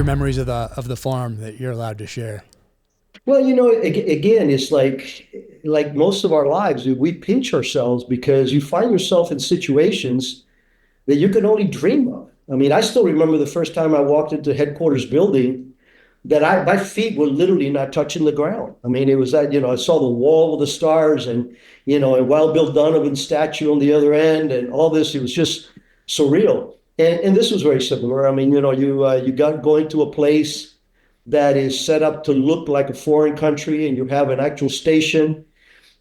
your memories of the farm that you're allowed to share? Well, again, it's like most of our lives, we pinch ourselves because you find yourself in situations that you can only dream of. I mean, I still remember the first time I walked into headquarters building that my feet were literally not touching the ground. I mean, it was that, I saw the wall with the stars and, and Wild Bill Donovan's statue on the other end and all this. It was just surreal. And this was very similar. I mean, you got going to a place that is set up to look like a foreign country, and you have an actual station,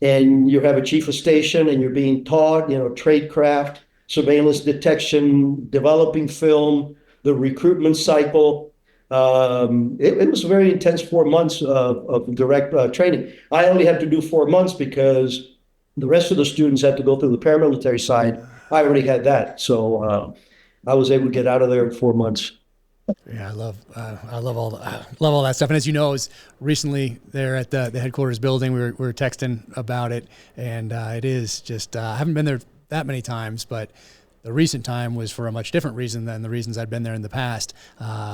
and you have a chief of station, and you're being taught, tradecraft, surveillance detection, developing film, the recruitment cycle. It was a very intense 4 months of direct training. I only had to do 4 months because the rest of the students had to go through the paramilitary side. I already had that, so I was able to get out of there in 4 months. Yeah, I love love all that stuff. And as you know, I was recently there at the headquarters building. We were texting about it, and it is just I haven't been there that many times, but the recent time was for a much different reason than the reasons I'd been there in the past,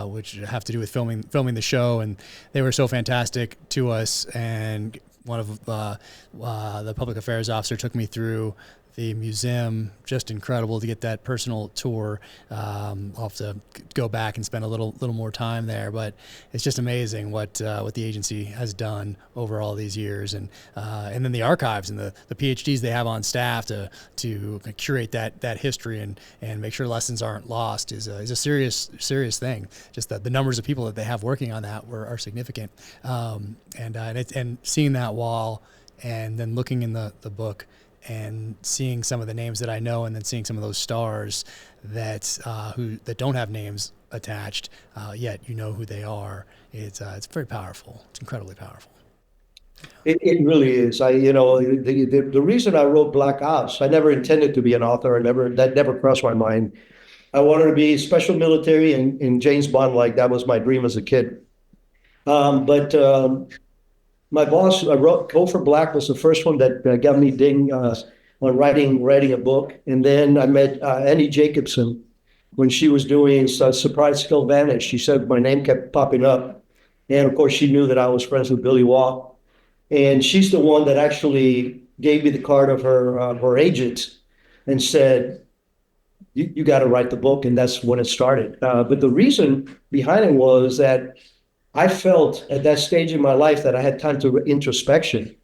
which have to do with filming the show. And they were so fantastic to us. And one of the public affairs officer took me through the museum. Just incredible to get that personal tour. I'll have to go back and spend a little more time there, but it's just amazing what the agency has done over all these years, and then the archives and the PhDs they have on staff to curate that history and make sure lessons aren't lost is a serious thing. Just that the numbers of people that they have working on that are significant, and seeing that wall and then looking in the book and seeing some of the names that I know, and then seeing some of those stars that don't have names attached, yet you know who they are. It's very powerful. It's incredibly powerful. It really is. The reason I wrote Black Ops, I never intended to be an author. That never crossed my mind. I wanted to be special military and James Bond, like that was my dream as a kid. But my boss, I wrote Code for Black was the first one that got me ding on writing a book. And then I met Annie Jacobson when she was doing Surprise Skill Vanish. She said my name kept popping up. And of course, she knew that I was friends with Billy Waugh. And she's the one that actually gave me the card of her agent and said, you got to write the book. And that's when it started. But the reason behind it was that I felt at that stage in my life that I had time to introspection,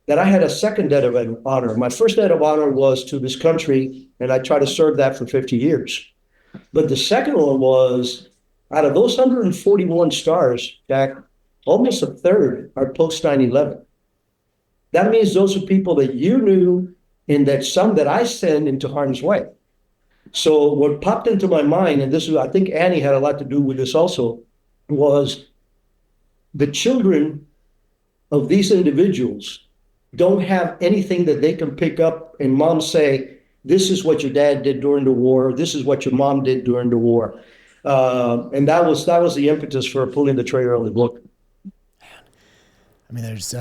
that I had a second debt of honor. My first debt of honor was to this country, and I tried to serve that for 50 years. But the second one was, out of those 141 stars, Jack, almost a third are post 9/11. That means those are people that you knew and that some that I sent into harm's way. So what popped into my mind, and this is, I think Annie had a lot to do with this also, was the children of these individuals don't have anything that they can pick up and mom say, this is what your dad did during the war, this is what your mom did during the war. And that was the impetus for pulling the trigger on the book. I mean, it's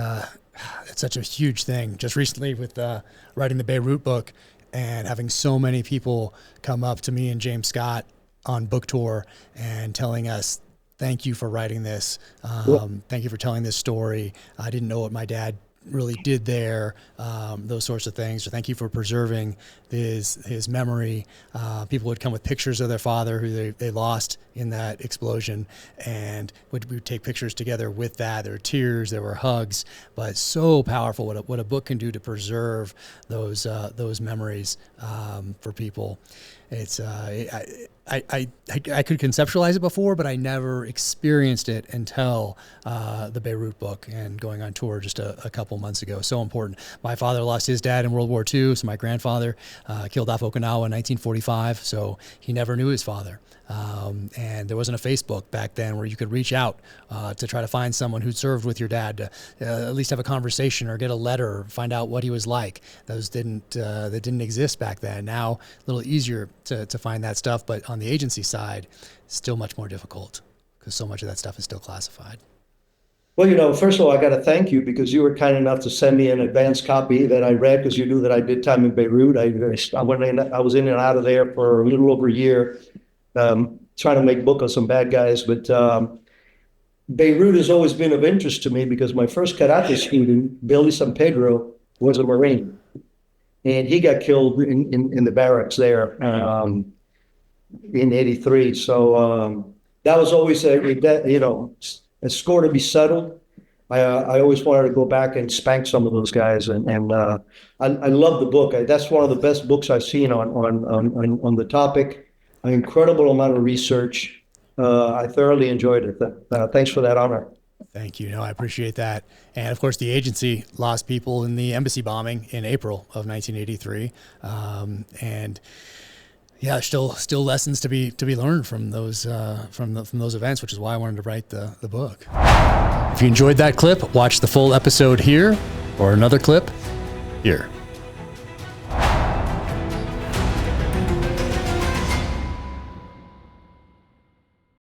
such a huge thing. Just recently with writing the Beirut book and having so many people come up to me and James Scott on book tour and telling us, thank you for writing this. Thank you for telling this story. I didn't know what my dad really did there, those sorts of things. So thank you for preserving his memory. People would come with pictures of their father who they lost in that explosion, and would take pictures together with that. There were tears, there were hugs, but so powerful what a book can do to preserve those memories for people. It's I could conceptualize it before, but I never experienced it until the Beirut book and going on tour just a couple months ago. So important. My father lost his dad in World War II, so my grandfather killed off Okinawa in 1945, so he never knew his father. And there wasn't a Facebook back then where you could reach out to try to find someone who served with your dad to at least have a conversation or get a letter, or find out what he was like. Those that didn't exist back then. Now a little easier to find that stuff, but on the agency side, still much more difficult because so much of that stuff is still classified. Well, first of all, I got to thank you because you were kind enough to send me an advance copy that I read because you knew that I did time in Beirut. I was in and out of there for a little over a year. trying to make book of some bad guys. But Beirut has always been of interest to me because my first karate student, Billy San Pedro, was a Marine, and he got killed in the barracks there in '83. So that was always a score to be settled. I always wanted to go back and spank some of those guys, and I love the book. That's one of the best books I've seen on the topic. An incredible amount of research. I thoroughly enjoyed it. Thanks for that honor. Thank you. No, I appreciate that. And of course, the agency lost people in the embassy bombing in April of 1983, and yeah, still lessons to be learned from those events, which is why I wanted to write the book. If you enjoyed that clip, watch the full episode here, or another clip here.